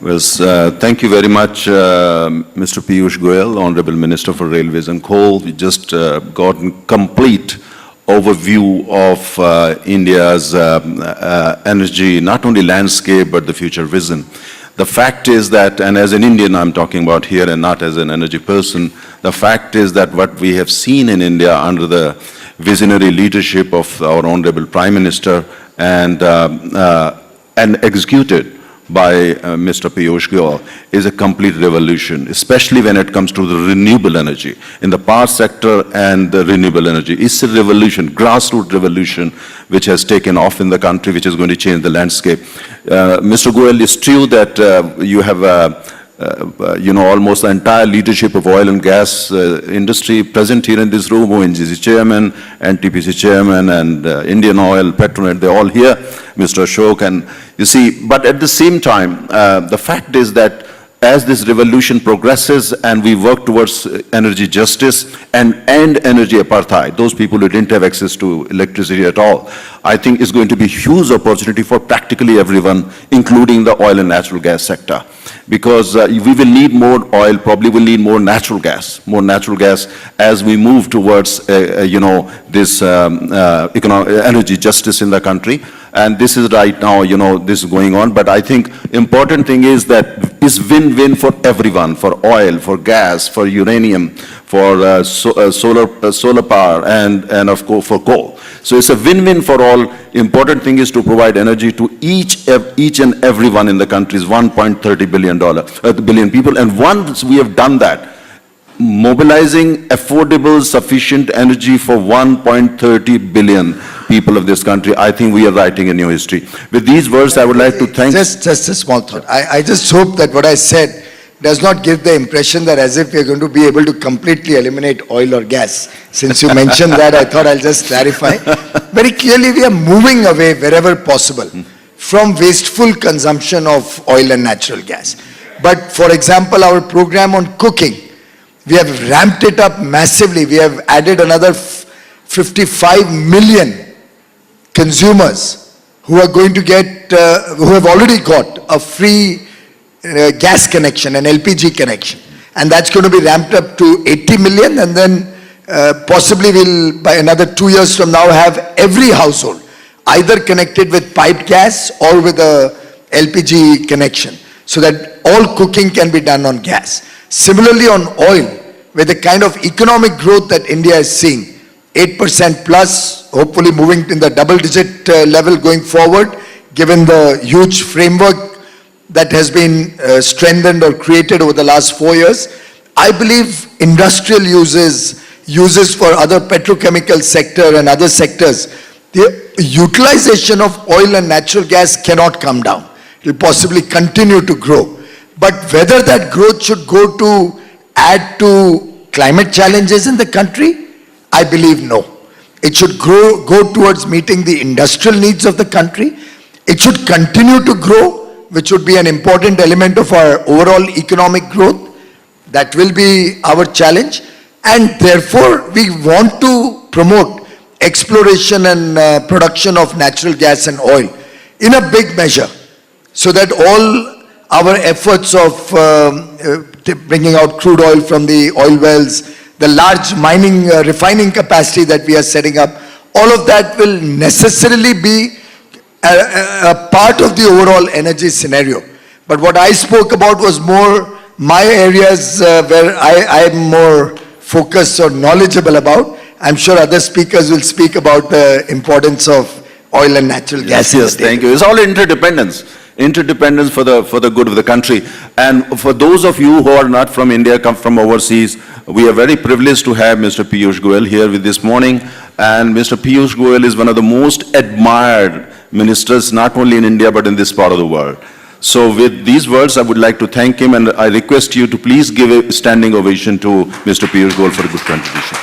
Thank you very much, Mr. Piyush Goyal, Honorable Minister for Railways and Coal. We just got a complete overview of India's energy, not only landscape, but the future vision. The fact is that, and as an Indian I'm talking about here and not as an energy person, the fact is that what we have seen in India under the visionary leadership of our Honorable Prime Minister and executed by Mr. Piyush Goyal is a complete revolution, especially when it comes to the renewable energy. In the power sector and the renewable energy, it's a revolution, grassroots revolution, which has taken off in the country, which is going to change the landscape. Mr. Goyal, it's true that you have almost the entire leadership of oil and gas industry present here in this room, ONGC chairman, NTPC chairman, and Indian Oil, Petronet, they're all here, Mr. Ashok, and you see, but at the same time, the fact is that as this revolution progresses and we work towards energy justice and end energy apartheid, those people who didn't have access to electricity at all, I think is going to be a huge opportunity for practically everyone, including the oil and natural gas sector. Because we will need more oil, probably will need more natural gas as we move towards, this energy justice in the country. And this is right now, this is going on. But I think important thing is that it's win-win for everyone, for oil, for gas, for uranium, for solar power, and of course for coal. So it's a win-win for all. Important thing is to provide energy to each and everyone in the country's 1.30 billion people. And once we have done that, mobilizing affordable, sufficient energy for 1.30 billion people of this country, I think we are writing a new history. With these words, I would like to thank... Just a small thought. I just hope that what I said does not give the impression that as if we are going to be able to completely eliminate oil or gas. Since you mentioned that, I thought I'll just clarify. Very clearly, we are moving away wherever possible from wasteful consumption of oil and natural gas. But for example, our program on cooking, we have ramped it up massively. We have added another 55 million consumers who are going to get, who have already got a free gas connection, an LPG connection. And that's going to be ramped up to 80 million, and then possibly we'll, by another 2 years from now, have every household either connected with piped gas or with a LPG connection, so that all cooking can be done on gas. Similarly on oil, with the kind of economic growth that India is seeing, 8% plus, hopefully moving in the double-digit level going forward, given the huge framework that has been strengthened or created over the last 4 years. I believe industrial uses for other petrochemical sector and other sectors, the utilization of oil and natural gas cannot come down. It will possibly continue to grow. But whether that growth should go to add to climate challenges in the country, I believe no. It should go towards meeting the industrial needs of the country. It should continue to grow, which would be an important element of our overall economic growth. That will be our challenge. And therefore, we want to promote exploration and production of natural gas and oil in a big measure, so that all our efforts of bringing out crude oil from the oil wells, the large mining, refining capacity that we are setting up, all of that will necessarily be a part of the overall energy scenario. But what I spoke about was more my areas where I am more focused or knowledgeable about. I'm sure other speakers will speak about the importance of oil and natural gas. Yes, thank you. It's all interdependence for the good of the country. And for those of you who are not from India, come from overseas, we are very privileged to have Mr. Piyush Goyal here with this morning. And Mr. Piyush Goyal is one of the most admired ministers, not only in India, but in this part of the world. So with these words, I would like to thank him, and I request you to please give a standing ovation to Mr. Piyush Goyal for a good contribution.